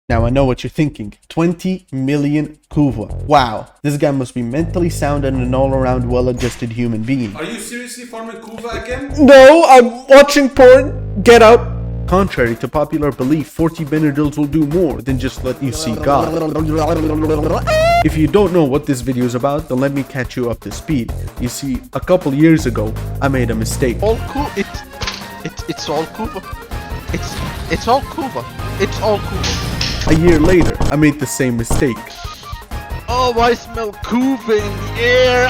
Now I know what you're thinking. 20 million Kuva. Wow, this guy must be mentally sound and an all-around well-adjusted human being. Are you seriously farming Kuva again? No, I'm watching porn. Get out. Contrary to popular belief, 40 Benadryls will do more than just let you see God. If you don't know what this video is about, then let me catch you up to speed. You see, a couple years ago, I made a mistake. It's all Kuva. It's all Kuva. It's all Kuva. A year later, I made the same mistake. Oh, I smell Kuva in the air.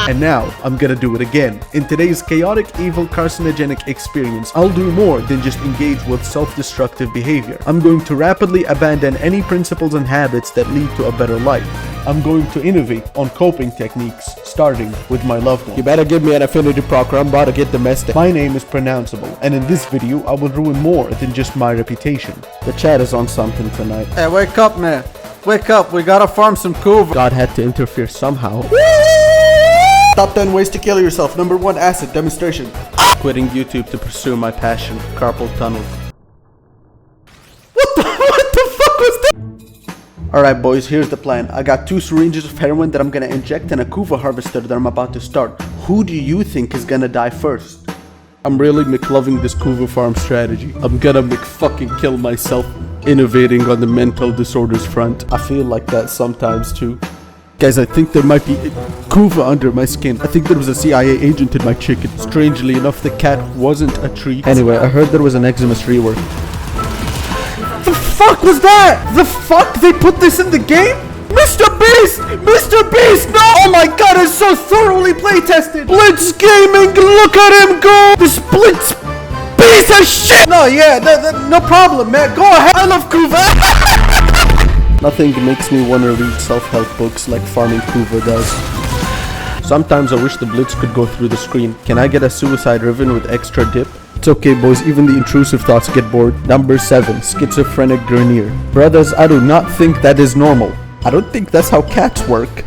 And now, I'm gonna do it again. In today's chaotic, evil, carcinogenic experience, I'll do more than just engage with self-destructive behavior. I'm going to rapidly abandon any principles and habits that lead to a better life. I'm going to innovate on coping techniques, starting with my loved one. You better give me an affinity proc or I'm about to get domestic. My name is pronounceable, and in this video, I will ruin more than just my reputation. The chat is on something tonight. Hey, wake up, man. Wake up, we gotta farm some Kuva. God had to interfere somehow. Top 10 ways to kill yourself. Number 1, acid demonstration. Quitting YouTube to pursue my passion, carpal tunnel. What the fuck was that? Alright boys, here's the plan. I got 2 syringes of heroin that I'm gonna inject and a Kuva harvester that I'm about to start. Who do you think is gonna die first? I'm really McLoving this Kuva farm strategy. I'm gonna McFucking kill myself innovating on the mental disorders front. I feel like that sometimes too. Guys, I think there might be Kuva under my skin. I think there was a CIA agent in my chicken. Strangely enough, the cat wasn't a treat. Anyway, I heard there was an Eximus rework. The fuck was that? The fuck? They put this in the game? Mr. Beast! Mr. Beast! No! Oh my god, it's so thoroughly playtested! Blitz Gaming, look at him go! This Blitz piece of shit! No, yeah, no problem, man. Go ahead. I love Kuva. Nothing makes me want to read self-help books like farming Kuva does. Sometimes I wish the Blitz could go through the screen. Can I get a suicide ribbon with extra dip? It's okay, boys. Even the intrusive thoughts get bored. Number 7, schizophrenic Grenier. Brothers, I do not think that is normal. I don't think that's how cats work.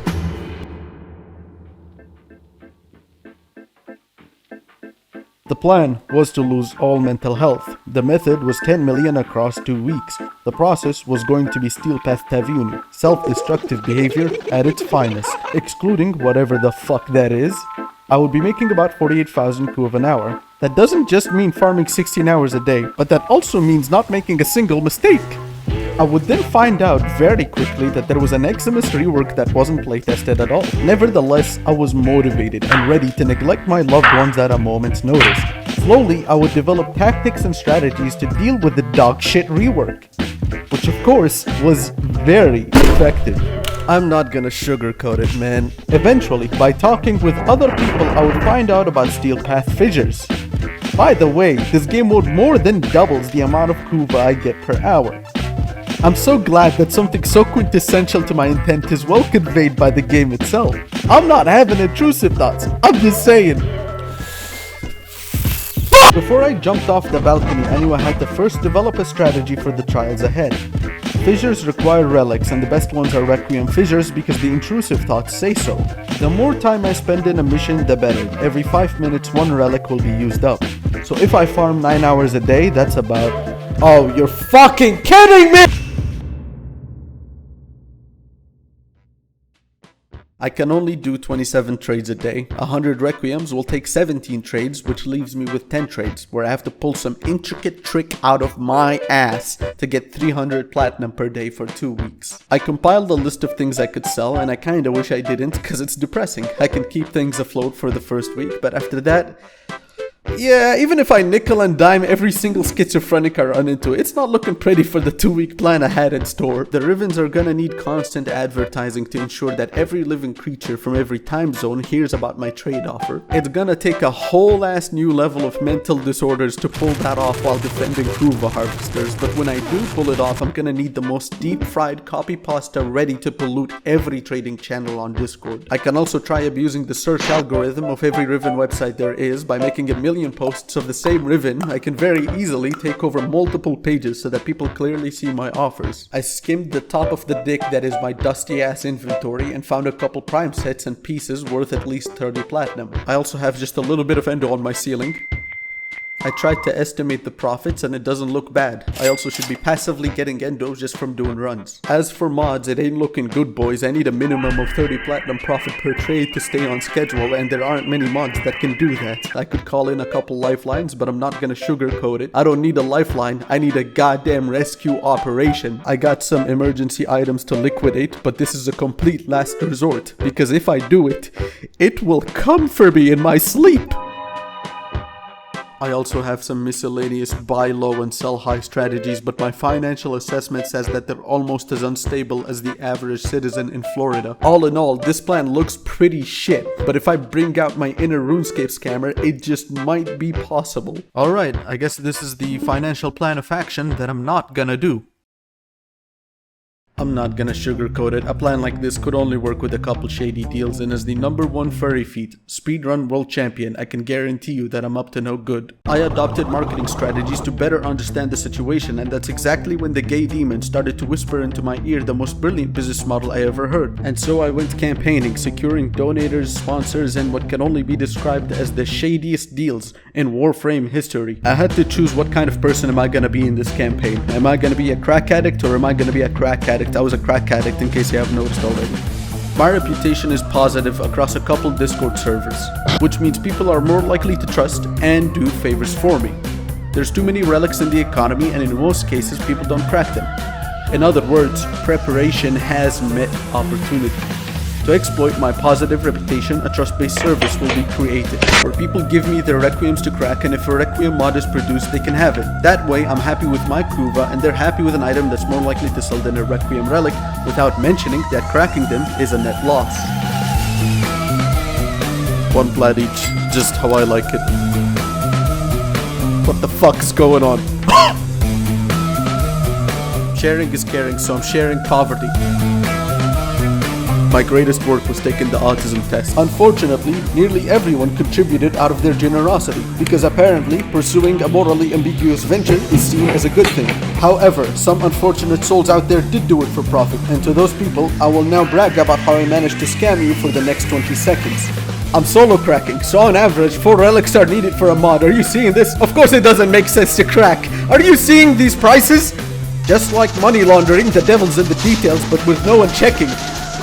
The plan was to lose all mental health. The method was 10 million across 2 weeks. The process was going to be Steelpath Taviuni, self-destructive behavior at its finest, excluding whatever the fuck that is. I would be making about 48,000 Kuva an hour. That doesn't just mean farming 16 hours a day, but that also means not making a single mistake. I would then find out very quickly that there was an Eximus rework that wasn't playtested at all. Nevertheless, I was motivated and ready to neglect my loved ones at a moment's notice. Slowly, I would develop tactics and strategies to deal with the dog shit rework, which of course was very effective. I'm not gonna sugarcoat it, man. Eventually, by talking with other people, I would find out about Steelpath fissures. By the way, this game mode more than doubles the amount of Kuva I get per hour. I'm so glad that something so quintessential to my intent is well conveyed by the game itself. I'm not having intrusive thoughts, I'm just saying. Before I jumped off the balcony, I knew I had to first develop a strategy for the trials ahead. Fissures require relics, and the best ones are Requiem fissures because the intrusive thoughts say so. The more time I spend in a mission, the better. Every 5 minutes, 1 relic will be used up. So if I farm 9 hours a day, that's about... Oh, you're fucking kidding me! I can only do 27 trades a day. 100 Requiems will take 17 trades, which leaves me with 10 trades, where I have to pull some intricate trick out of my ass to get 300 platinum per day for 2 weeks. I compiled a list of things I could sell, and I kinda wish I didn't, cause it's depressing. I can keep things afloat for the first week, but after that... Yeah, even if I nickel and dime every single schizophrenic I run into, it's not looking pretty for the 2-week plan I had in store. The Rivens are gonna need constant advertising to ensure that every living creature from every time zone hears about my trade offer. It's gonna take a whole ass new level of mental disorders to pull that off while defending Kuva harvesters, but when I do pull it off, I'm gonna need the most deep-fried copy pasta ready to pollute every trading channel on Discord. I can also try abusing the search algorithm of every Riven website there is by making a million posts of the same Riven. I can very easily take over multiple pages so that people clearly see my offers. I skimmed the top of the dick that is my dusty ass inventory and found a couple prime sets and pieces worth at least 30 platinum. I also have just a little bit of endo on my ceiling. I tried to estimate the profits and it doesn't look bad. I also should be passively getting endos just from doing runs. As for mods, it ain't looking good, boys. I need a minimum of 30 platinum profit per trade to stay on schedule, and there aren't many mods that can do that. I could call in a couple lifelines, but I'm not gonna sugarcoat it. I don't need a lifeline, I need a goddamn rescue operation. I got some emergency items to liquidate, but this is a complete last resort, because if I do it, it will come for me in my sleep. I also have some miscellaneous buy low and sell high strategies, but my financial assessment says that they're almost as unstable as the average citizen in Florida. All in all, this plan looks pretty shit, but if I bring out my inner RuneScape scammer, it just might be possible. Alright, I guess this is the financial plan of action that I'm not gonna do. I'm not gonna sugarcoat it. A plan like this could only work with a couple shady deals, and as the #1 furry feet speedrun world champion, I can guarantee you that I'm up to no good. I adopted marketing strategies to better understand the situation, and that's exactly when the gay demon started to whisper into my ear the most brilliant business model I ever heard. And so I went campaigning, securing donators, sponsors, and what can only be described as the shadiest deals in Warframe history. I had to choose what kind of person am I gonna be in this campaign. Am I gonna be a crack addict or am I gonna be a crack addict? I was a crack addict, in case you haven't noticed already. My reputation is positive across a couple Discord servers, which means people are more likely to trust and do favors for me. There's too many relics in the economy, and in most cases people don't crack them. In other words, preparation has met opportunity. To exploit my positive reputation, a trust-based service will be created, where people give me their requiems to crack, and if a requiem mod is produced, they can have it. That way, I'm happy with my Kuva, and they're happy with an item that's more likely to sell than a requiem relic, without mentioning that cracking them is a net loss. One plat each, just how I like it. What the fuck is going on? Sharing is caring, so I'm sharing poverty. My greatest work was taking the autism test. Unfortunately, nearly everyone contributed out of their generosity, because apparently pursuing a morally ambiguous venture is seen as a good thing. However, some unfortunate souls out there did do it for profit, and to those people, I will now brag about how I managed to scam you for the next 20 seconds. I'm solo cracking, so on average, 4 relics are needed for a mod. Are you seeing this? Of course it doesn't make sense to crack. Are you seeing these prices? Just like money laundering, the devil's in the details, but with no one checking.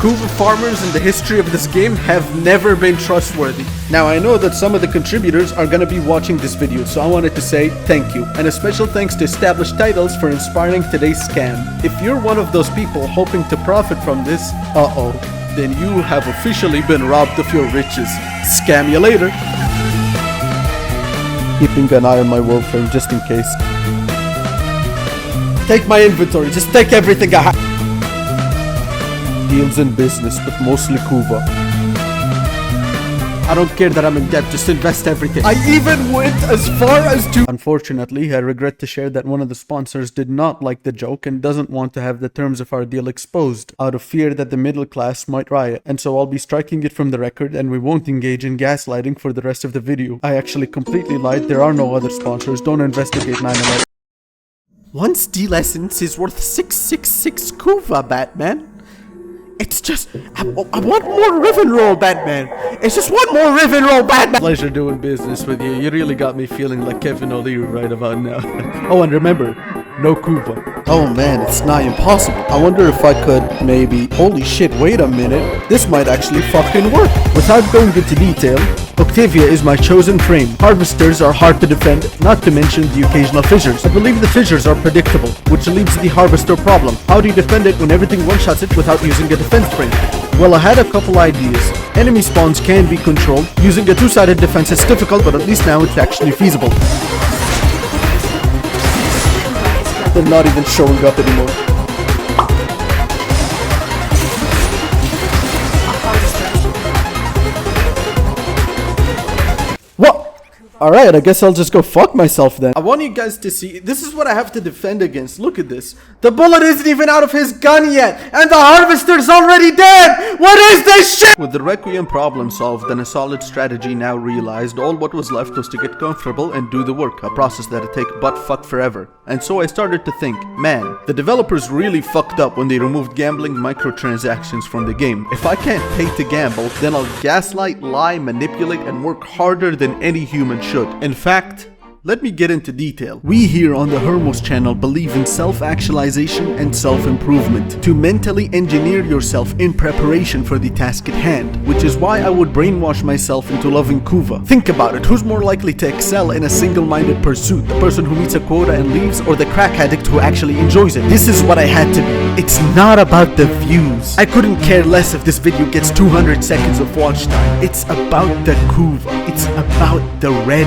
Kuva farmers in the history of this game have never been trustworthy. Now I know that some of the contributors are gonna be watching this video, so I wanted to say thank you. And a special thanks to Established Titles for inspiring today's scam. If you're one of those people hoping to profit from this, then you have officially been robbed of your riches. Scam you later. Keeping an eye on my Warframe just in case. Take my inventory, just take everything I have. Deals in business, but mostly Kuva. I don't care that I'm in debt, just invest everything. I even went as far as to... Unfortunately, I regret to share that one of the sponsors did not like the joke and doesn't want to have the terms of our deal exposed, out of fear that the middle class might riot. And so I'll be striking it from the record, and we won't engage in gaslighting for the rest of the video. I actually completely lied, there are no other sponsors, don't investigate 9/11. One steel essence is worth 666 Kuva, Batman. It's just, I want more Riven Roll, Batman. It's just one more Riven Roll, Batman. Pleasure doing business with you. You really got me feeling like Kevin O'Leary right about now. Oh, and remember, no Kuva. Oh man, it's nigh impossible. I wonder if I could maybe... Holy shit, wait a minute. This might actually fucking work. Without going into detail, Octavia is my chosen frame. Harvesters are hard to defend, not to mention the occasional fissures. I believe the fissures are predictable, which leaves the harvester problem. How do you defend it when everything one-shots it without using a defense frame? Well, I had a couple ideas. Enemy spawns can be controlled. Using a two-sided defense is difficult, but at least now it's actually feasible. They're not even showing up anymore. What? Alright, I guess I'll just go fuck myself then. I want you guys to see, this is what I have to defend against. Look at this. The bullet isn't even out of his gun yet, and the harvester's already dead! What is this shit? With the Requiem problem solved and a solid strategy now realized, all what was left was to get comfortable and do the work, a process that'd take butt fuck forever. And so I started to think, man, the developers really fucked up when they removed gambling microtransactions from the game. If I can't pay to gamble, then I'll gaslight, lie, manipulate, and work harder than any human should. In fact, Let me get into detail. We here on the Hermos channel believe in self-actualization and self-improvement to mentally engineer yourself in preparation for the task at hand, which is why I would brainwash myself into loving Kuva. Think about it, who's more likely to excel in a single-minded pursuit? The person who meets a quota and leaves, or the crack addict who actually enjoys it? This is what I had to be. It's not about the views. I couldn't care less if this video gets 200 seconds of watch time. It's about the Kuva. It's about the red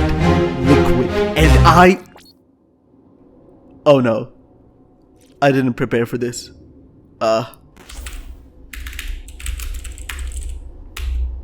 liquid. And oh no. I didn't prepare for this.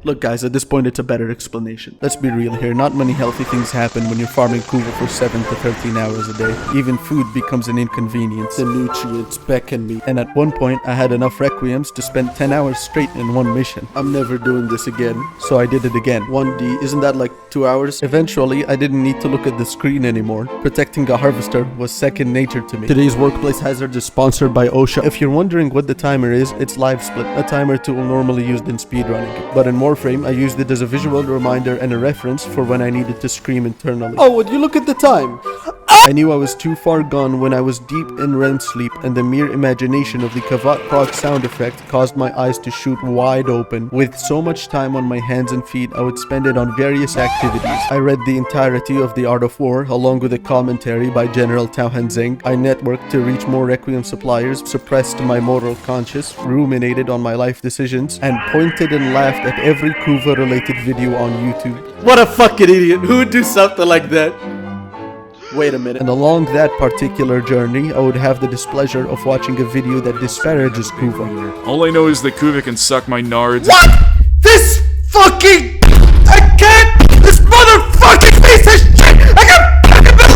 Look guys, at this point it's a better explanation. Let's be real here, not many healthy things happen when you're farming Kuva for 7 to 13 hours a day. Even food becomes an inconvenience. The nutrients beckon me. And at one point, I had enough requiems to spend 10 hours straight in one mission. I'm never doing this again, so I did it again. 1D, isn't that like 2 hours? Eventually, I didn't need to look at the screen anymore. Protecting a harvester was second nature to me. Today's Workplace Hazard is sponsored by OSHA. If you're wondering what the timer is, it's Live Split, a timer tool normally used in speedrunning. But in Warframe, I used it as a visual reminder and a reference for when I needed to scream internally. Oh, would you look at the time? I knew I was too far gone when I was deep in REM sleep, and the mere imagination of the Kavat prog sound effect caused my eyes to shoot wide open. With so much time on my hands and feet, I would spend it on various activities. I read the entirety of The Art of War, along with a commentary by General Tao Hanzeng. I networked to reach more Requiem suppliers, suppressed my moral conscience, ruminated on my life decisions, and pointed and laughed at every Kuva-related video on YouTube. What a fucking idiot! Who would do something like that? Wait a minute. And along that particular journey, I would have the displeasure of watching a video that disparages Kuva. All I know is that Kuva can suck my nards. What? This fucking... I can't... This motherfucking piece of shit!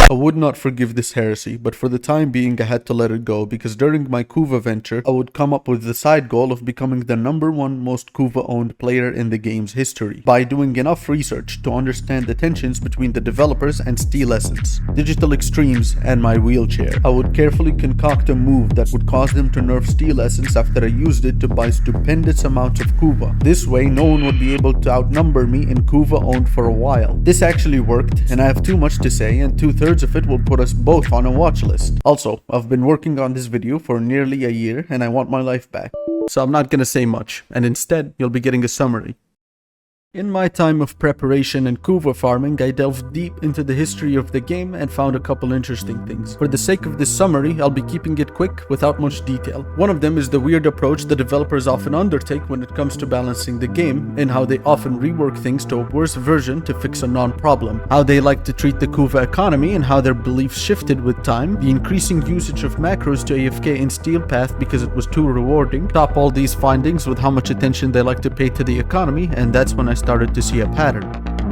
I would not forgive this heresy, but for the time being I had to let it go, because during my Kuva venture, I would come up with the side goal of becoming the #1 most Kuva-owned player in the game's history, by doing enough research to understand the tensions between the developers and Steel Essence, Digital Extremes, and my wheelchair. I would carefully concoct a move that would cause them to nerf Steel Essence after I used it to buy stupendous amounts of Kuva. This way, no one would be able to outnumber me in Kuva owned for a while. This actually worked, and I have too much to say, and 2/3 of it will put us both on a watch list. Also, I've been working on this video for nearly a year and I want my life back. So I'm not gonna say much, and instead, you'll be getting a summary. In my time of preparation and Kuva farming, I delved deep into the history of the game and found a couple interesting things. For the sake of this summary, I'll be keeping it quick without much detail. One of them is the weird approach the developers often undertake when it comes to balancing the game, and how they often rework things to a worse version to fix a non-problem. How they like to treat the Kuva economy and how their beliefs shifted with time. The increasing usage of macros to AFK in Steel Path because it was too rewarding. Top all these findings with how much attention they like to pay to the economy, and that's when I started to see a pattern.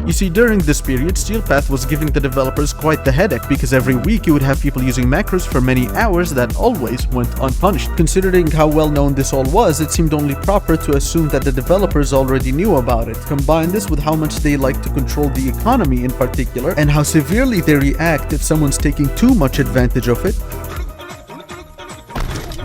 You see, during this period, Steel Path was giving the developers quite the headache, because every week you would have people using macros for many hours that always went unpunished. Considering how well known this all was, it seemed only proper to assume that the developers already knew about it. Combine this with how much they like to control the economy in particular, and how severely they react if someone's taking too much advantage of it.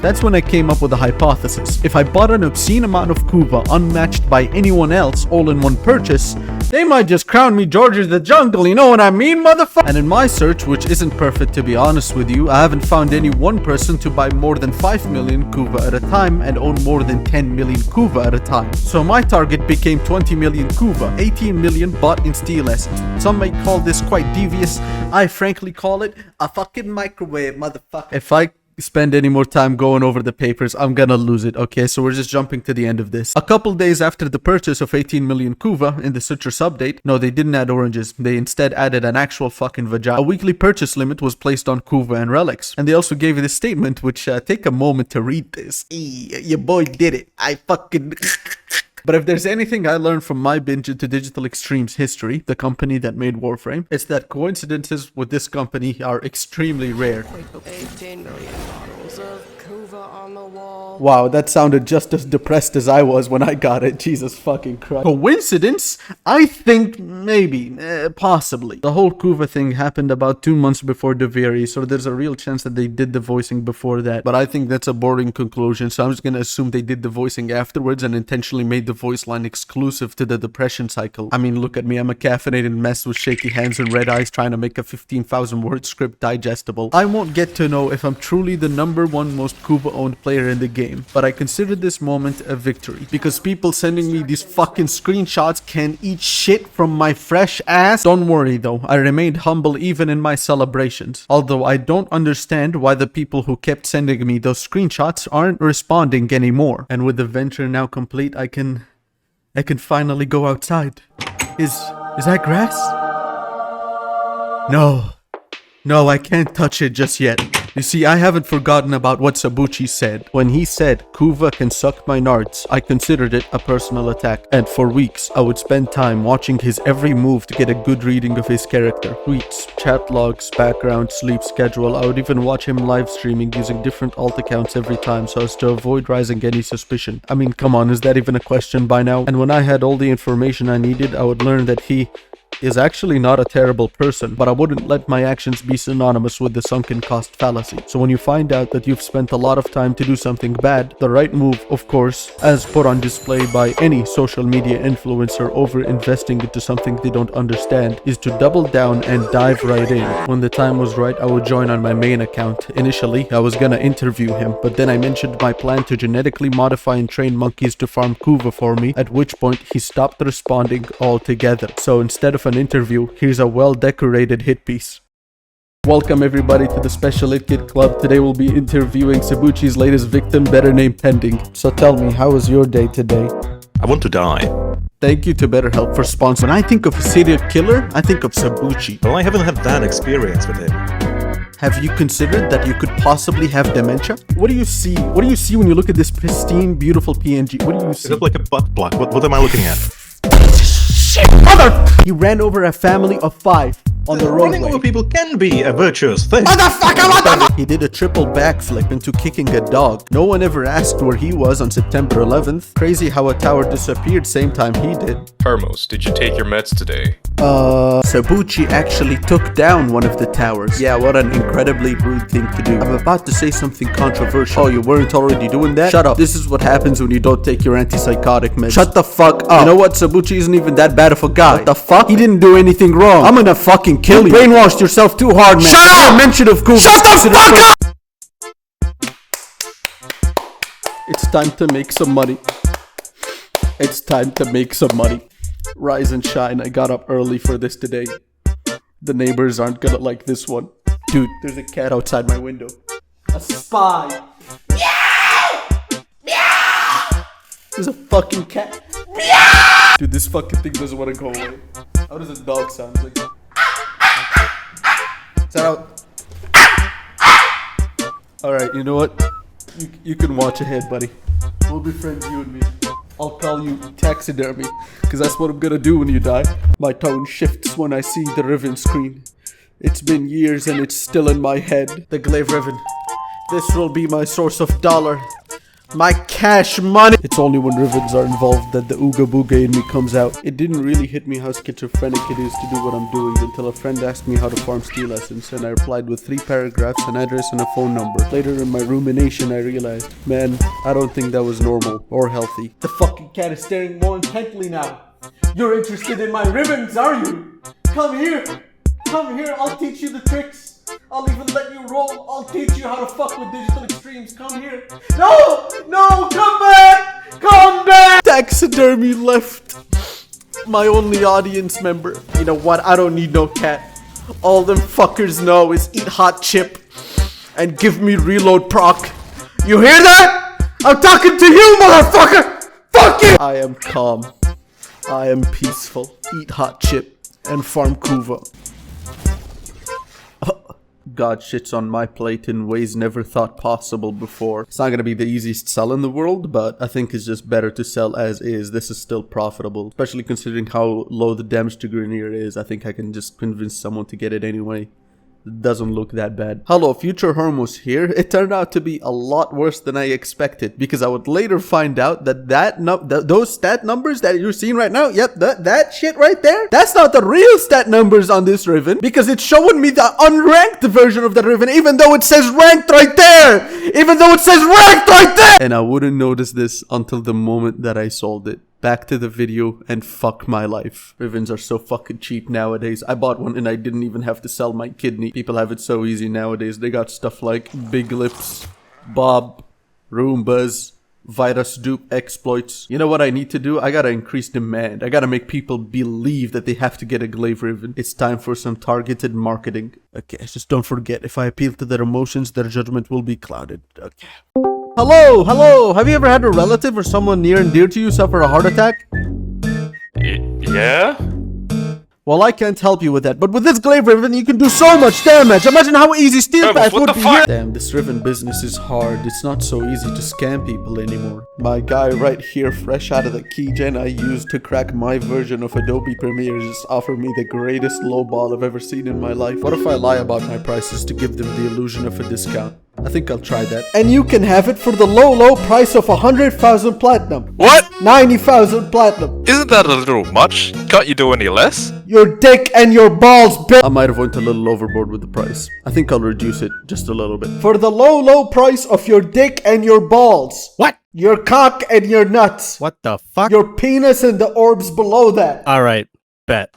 That's when I came up with a hypothesis. If I bought an obscene amount of Kuva unmatched by anyone else all in one purchase, they might just crown me George of the Jungle, you know what I mean, motherfucker? And in my search, which isn't perfect to be honest with you, I haven't found any one person to buy more than 5 million Kuva at a time and own more than 10 million Kuva at a time. So my target became 20 million Kuva, 18 million bought in Steel Essence. Some may call this quite devious. I frankly call it a fucking microwave, motherfucker. If I spend any more time going over the papers, I'm gonna lose it, okay? So we're just jumping to the end of this. A couple days after the purchase of 18 million Kuva in the citrus update, no, they didn't add oranges. They instead added an actual fucking vagina. A weekly purchase limit was placed on Kuva and relics. And they also gave this statement, which take a moment to read this. Your boy did it. I fucking... But if there's anything I learned from my binge into Digital Extremes history, the company that made Warframe, it's that coincidences with this company are extremely rare. 18 million bottles of Kuva on a wall. Wow, that sounded just as depressed as I was when I got it. Jesus fucking Christ. Coincidence? I think maybe, possibly. The whole Kuva thing happened about 2 months before Deviri, so there's a real chance that they did the voicing before that. But I think that's a boring conclusion, so I'm just gonna assume they did the voicing afterwards and intentionally made the voice line exclusive to the depression cycle. I mean, look at me, I'm a caffeinated mess with shaky hands and red eyes trying to make a 15,000 word script digestible. I won't get to know if I'm truly the #1 most Kuva-owned player in the game, but I consider this moment a victory, because people sending me these fucking screenshots can eat shit from my fresh ass. Don't worry though, I remained humble even in my celebrations, although I don't understand why the people who kept sending me those screenshots aren't responding anymore. And with the venture now complete, I can finally go outside. Is that grass? No, I can't touch it just yet. You see, I haven't forgotten about what Sabuchi said. When he said, Kuva can suck my nards, I considered it a personal attack. And for weeks, I would spend time watching his every move to get a good reading of his character. Tweets, chat logs, background, sleep schedule. I would even watch him live streaming using different alt accounts every time so as to avoid raising any suspicion. I mean, come on, is that even a question by now? And when I had all the information I needed, I would learn that he is actually not a terrible person, but I wouldn't let my actions be synonymous with the sunken cost fallacy. So when you find out that you've spent a lot of time to do something bad, the right move, of course, as put on display by any social media influencer over investing into something they don't understand, is to double down and dive right in. When the time was right, I would join on my main account. Initially, I was gonna interview him, but then I mentioned my plan to genetically modify and train monkeys to farm Kuva for me, at which point he stopped responding altogether. So instead of an interview, here's a well-decorated hit piece. Welcome everybody to the Special Hit Kit Club. Today we'll be interviewing Sabuchi's latest victim, better name pending. So tell me, how was your day today? I want to die. Thank you to BetterHelp for sponsoring. When I think of a serial killer, I think of Sabuchi. Well, I haven't had that experience with him. Have you considered that you could possibly have dementia? What do you see? What do you see when you look at this pristine, beautiful PNG? What do you see? It looks like a butt plug. What am I looking at? Shit, mother! He ran over a family of 5 on the Running roadway. over people can be a virtuous thing. Motherfucker! He did a triple backflip into kicking a dog. No one ever asked where he was on September 11th. Crazy how a tower disappeared same time he did. Hermos, did you take your meds today? Sabuchi actually took down one of the towers. Yeah, what an incredibly rude thing to do. I'm about to say something controversial. Oh, you weren't already doing that? Shut up. This is what happens when you don't take your antipsychotic meds. Shut the fuck up. You know what? Sabuchi isn't even that bad of a guy. What the fuck? He didn't do anything wrong. I'm gonna fucking kill you. Brainwashed yourself too hard, man. Shut up! Mention of Kuva. Shut the fuck up! It's time to make some money. It's time to make some money. Rise and shine. I got up early for this today. The neighbors aren't gonna like this one. Dude, there's a cat outside my window. A spy. Meow! Meow! There's a fucking cat. Meow! Dude, this fucking thing doesn't want to go away. How does a dog sound? It's like... Is that out? Alright, you know what? You can watch ahead, buddy. We'll be friends, you and me. I'll call you taxidermy, because that's what I'm gonna do when you die. My tone shifts when I see the Riven screen. It's been years and it's still in my head. The Glaive Riven. This will be my source of dollar. My cash money! It's only when Rivens are involved that the Ooga Booga in me comes out. It didn't really hit me how schizophrenic it is to do what I'm doing until a friend asked me how to farm steel essence, and I replied with 3 paragraphs, an address, and a phone number. Later in my rumination I realized, man, I don't think that was normal or healthy. The fucking cat is staring more intently now. You're interested in my ribbons, are you? Come here! Come here, I'll teach you the tricks. I'll even let you roll. I'll teach you how to fuck with digital extremes. Come here. No! No! Come back! Come back! Taxidermy left. My only audience member. You know what? I don't need no cat. All them fuckers know is eat hot chip and give me reload proc. You hear that? I'm talking to you, motherfucker! Fuck you! I am calm. I am peaceful. Eat hot chip and farm Kuva. God shits on my plate in ways never thought possible before. It's not gonna be the easiest sell in the world, but I think it's just better to sell as is. This is still profitable, especially considering how low the damage to Grenier is. I think I can just convince someone to get it anyway. doesn't look that bad. Hello, future hermos here. It turned out to be a lot worse than I expected, because I would later find out that those stat numbers that you're seeing right now, yep, that shit right there, that's not the real stat numbers on this Riven, because it's showing me the unranked version of the Riven, even though it says ranked right there, and I wouldn't notice this until the moment that I sold it. Back to the video, and fuck my life. Rivens are so fucking cheap nowadays. I bought one and I didn't even have to sell my kidney. People have it so easy nowadays. They got stuff like Big Lips, Bob, Roombas, virus dupe exploits. You know what I need to do? I gotta increase demand. I gotta make people believe that they have to get a glaive Riven. It's time for some targeted marketing. Okay, just don't forget, if I appeal to their emotions, their judgment will be clouded. Okay. Hello! Have you ever had a relative or someone near and dear to you suffer a heart attack? Yeah? Well, I can't help you with that, but with this glaive Riven, you can do so much damage. Imagine how easy steel path would be. Damn, this Riven business is hard. It's not so easy to scam people anymore. My guy right here, fresh out of the keygen I used to crack my version of Adobe Premiere, just offered me the greatest lowball I've ever seen in my life. What if I lie about my prices to give them the illusion of a discount? I think I'll try that. And you can have it for the low price of 100,000 platinum. What? 90,000 platinum. Isn't that a little much? Can't you do any less? Your dick and your balls, bitch. I might have went a little overboard with the price. I think I'll reduce it just a little bit. For the low price of your dick and your balls. What? Your cock and your nuts. What the fuck? Your penis and the orbs below that. Alright, bet.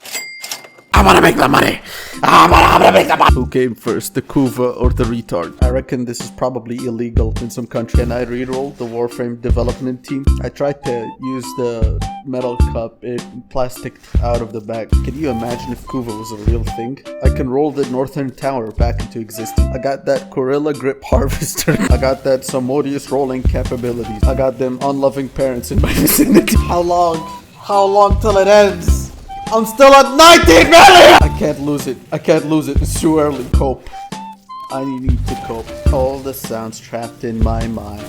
I wanna make the money. I'm gonna make the money. Who came first, the Kuva or the retard? I reckon this is probably illegal in some country. And I re-rolled the Warframe development team. I tried to use the metal cup. It plasticed out of the bag. Can you imagine if Kuva was a real thing? I can roll the Northern Tower back into existence. I got that Gorilla Grip Harvester. I got that Sammodius rolling capabilities. I got them unloving parents in my vicinity. How long? How long till it ends? I'm still at 19 million! I can't lose it. It's too early. Cope. I need to cope. All the sounds trapped in my mind.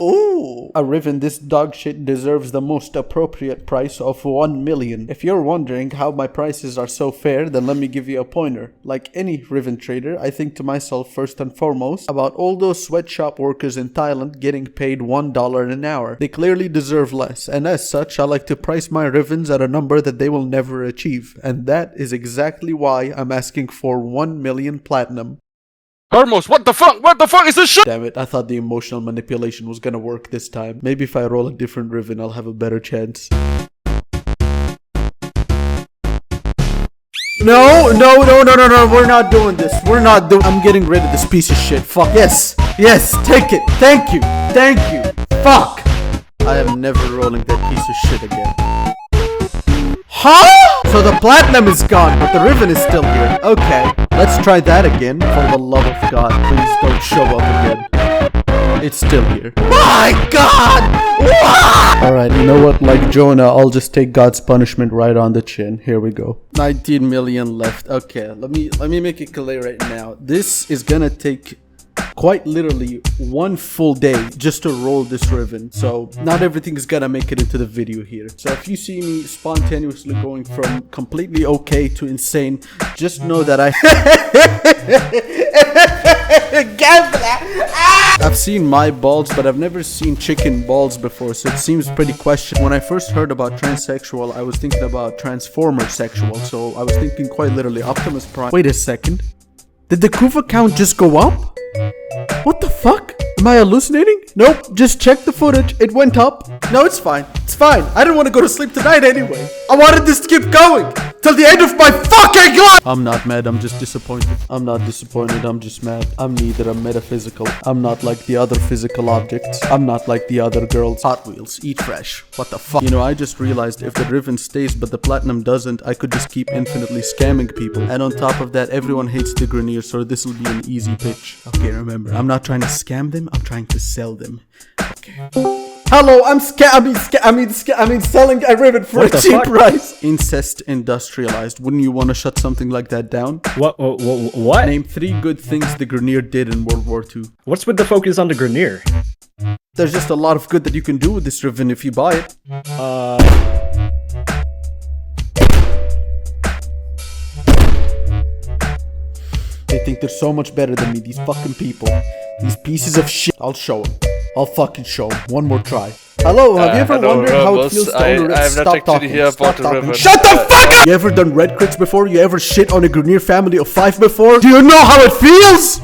Ooh, a Riven this dog shit deserves the most appropriate price of 1 million. If you're wondering how my prices are so fair, then let me give you a pointer. Like any Riven trader, I think to myself first and foremost about all those sweatshop workers in Thailand getting paid $1 an hour. They clearly deserve less, and as such, I like to price my Rivens at a number that they will never achieve. And that is exactly why I'm asking for 1 million platinum. Hermos, what the fuck? What the fuck is this shit? Damn it, I thought the emotional manipulation was gonna work this time. Maybe if I roll a different Riven, I'll have a better chance. No, we're not doing this. I'm getting rid of this piece of shit. Fuck. Yes, take it. Thank you. Fuck. I am never rolling that piece of shit again. Huh? So the platinum is gone, but the Riven is still here. Okay, let's try that again. For the love of God, please don't show up again. It's still here. My God! What? Alright, you know what? Like Jonah, I'll just take God's punishment right on the chin. Here we go. 19 million left. Okay, let me make it clear right now. This is gonna take quite literally 1 full day just to roll this Riven, so not everything is gonna make it into the video here. So if you see me spontaneously going from completely okay to insane, just know that I've seen my balls, but I've never seen chicken balls before, so it seems pretty questionable. When I first heard about transsexual, I was thinking about transformer sexual, so I was thinking quite literally Optimus Prime. Wait a second, did the Kuva count just go up? What the fuck? Am I hallucinating? Nope, just check the footage. It went up. No, it's fine. I didn't want to go to sleep tonight anyway. I wanted this to keep going till the end of my fucking life. I'm not mad, I'm just disappointed. I'm not disappointed, I'm just mad. I'm neither a metaphysical. I'm not like the other physical objects. I'm not like the other girls. Hot Wheels, eat fresh. What the fuck? You know, I just realized if the Riven stays but the platinum doesn't, I could just keep infinitely scamming people. And on top of that, everyone hates the Grenier, so this will be an easy pitch. Okay, remember, I'm not trying to scam them, I'm trying to sell them. Okay. Hello, I'm selling a Riven for a cheap price. Incest industrialized. Wouldn't you want to shut something like that down? What? Name 3 good things the Grenier did in World War II. What's with the focus on the Grenier? There's just a lot of good that you can do with this Riven if you buy it. They think they're so much better than me, these fucking people. These pieces of shit. I'll show them. I'll fucking show them. One more try. Hello, have you ever hello, wondered how it Ramos. feels to own a I'm not Stop actually talking. here Stop about the talking. ribbon. Shut the fuck up! You ever done red crits before? You ever shit on a Grenier family of 5 before? Do you know how it feels?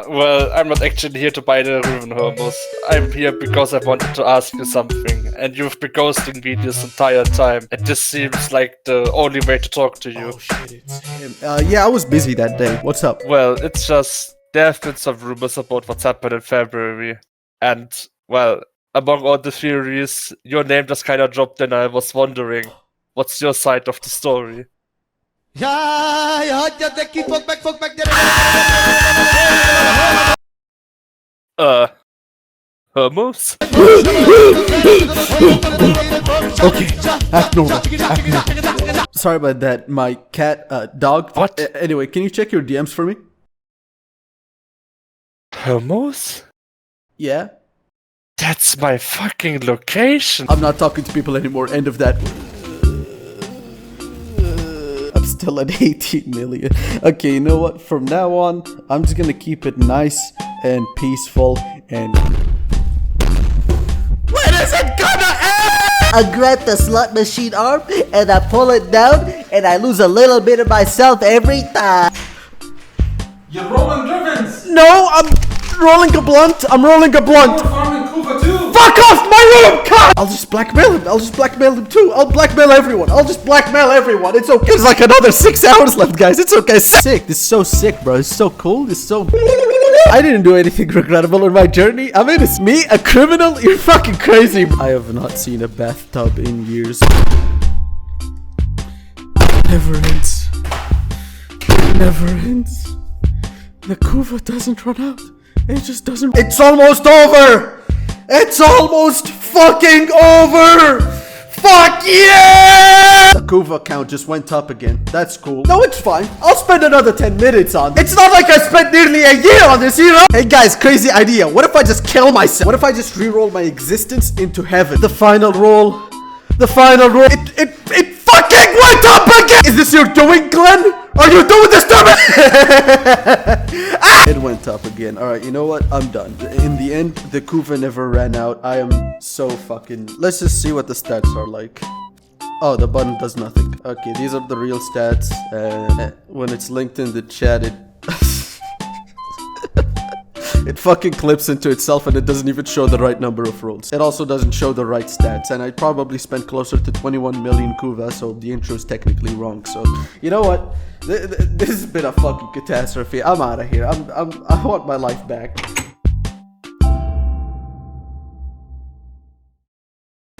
Well, I'm not actually here to buy the ribbon, Hermos. I'm here because I wanted to ask you something, and you've been ghosting me this entire time, and this seems like the only way to talk to you. Oh shit, it's him. Yeah, I was busy that day. What's up? Well, it's just, there have been some rumors about what's happened in February, and, well, among all the theories, your name just kinda dropped in, and I was wondering, what's your side of the story? Hermos? Okay, act normal. Act normal. Sorry about that. My cat, dog. What? Anyway, can you check your DMs for me? Hermos? Yeah? That's my fucking location! I'm not talking to people anymore. End of that. I'm still at 18 million. Okay, you know what? From now on, I'm just gonna keep it nice and peaceful and... When is it gonna end? I grab the slot machine arm and I pull it down and I lose a little bit of myself every time. You're rolling ribbons! No, I'm rolling a blunt. I'm rolling a blunt. You're farming Kuva too! Fuck off my room, cut! I'll just blackmail him. I'll just blackmail him too. I'll blackmail everyone. I'll just blackmail everyone. It's okay. There's like another 6 hours left, guys. It's okay. Sick. This is so sick, bro. It's so cool. It's so... I didn't do anything regrettable in my journey. I mean, it's me, a criminal? You're fucking crazy. I have not seen a bathtub in years. Never ends. Never ends. The Kuva doesn't run out. It just doesn't. It's almost over! It's almost fucking over! Fuck yeah! The Kuva count just went up again. That's cool. No, it's fine. I'll spend another 10 minutes on this. It's not like I spent nearly a year on this, you know? Hey guys, crazy idea. What if I just kill myself? What if I just re-roll my existence into heaven? The final roll. The final roll. It fucking went up again! Is this your doing, Glenn? Are you doing this to me? It went up again. Alright, you know what? I'm done. In the end, the Kuva never ran out. I am so fucking... Let's just see what the stats are like. Oh, the button does nothing. Okay, these are the real stats. When it's linked in the chat, it fucking clips into itself and it doesn't even show the right number of rolls. It also doesn't show the right stats, and I probably spent closer to 21 million Kuva, so the intro is technically wrong. So, you know what? This has been a fucking catastrophe. I'm out of here. I want my life back.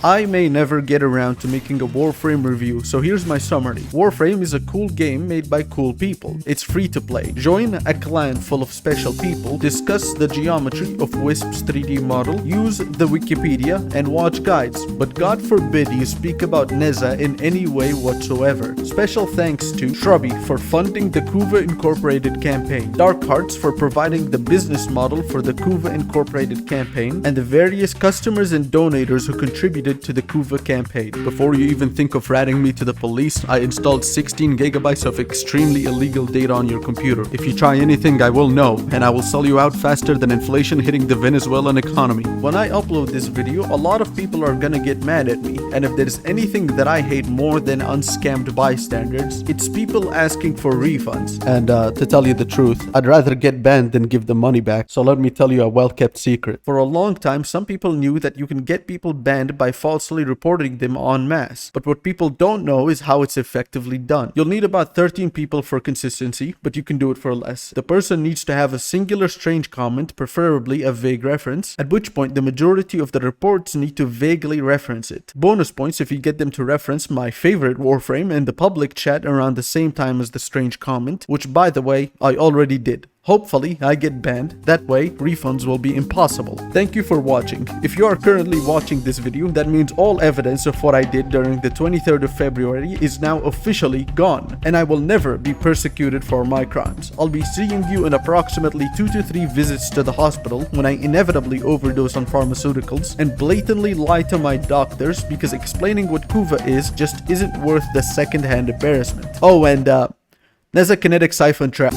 I may never get around to making a Warframe review, so here's my summary. Warframe is a cool game made by cool people. It's free to play. Join a clan full of special people, discuss the geometry of Wisp's 3D model, use the Wikipedia, and watch guides. But God forbid you speak about Nezha in any way whatsoever. Special thanks to Shrubby for funding the Kuva Incorporated campaign, Dark Hearts for providing the business model for the Kuva Incorporated campaign, and the various customers and donators who contributed to the Kuva campaign. Before you even think of ratting me to the police, I installed 16 gigabytes of extremely illegal data on your computer. If you try anything, I will know, and I will sell you out faster than inflation hitting the Venezuelan economy. When I upload this video, a lot of people are gonna get mad at me, and if there's anything that I hate more than unscammed bystanders, it's people asking for refunds. And to tell you the truth, I'd rather get banned than give the money back, so let me tell you a well-kept secret. For a long time, some people knew that you can get people banned by falsely reporting them en masse. But what people don't know is how it's effectively done. You'll need about 13 people for consistency, but you can do it for less. The person needs to have a singular strange comment, preferably a vague reference, at which point the majority of the reports need to vaguely reference it. Bonus points if you get them to reference my favorite Warframe in the public chat around the same time as the strange comment, which by the way, I already did. Hopefully, I get banned. That way, refunds will be impossible. Thank you for watching. If you are currently watching this video, that means all evidence of what I did during the 23rd of February is now officially gone, and I will never be persecuted for my crimes. I'll be seeing you in approximately 2 to 3 visits to the hospital when I inevitably overdose on pharmaceuticals and blatantly lie to my doctors because explaining what Kuva is just isn't worth the second-hand embarrassment. Oh, and Nezha Kinetic Siphon trap.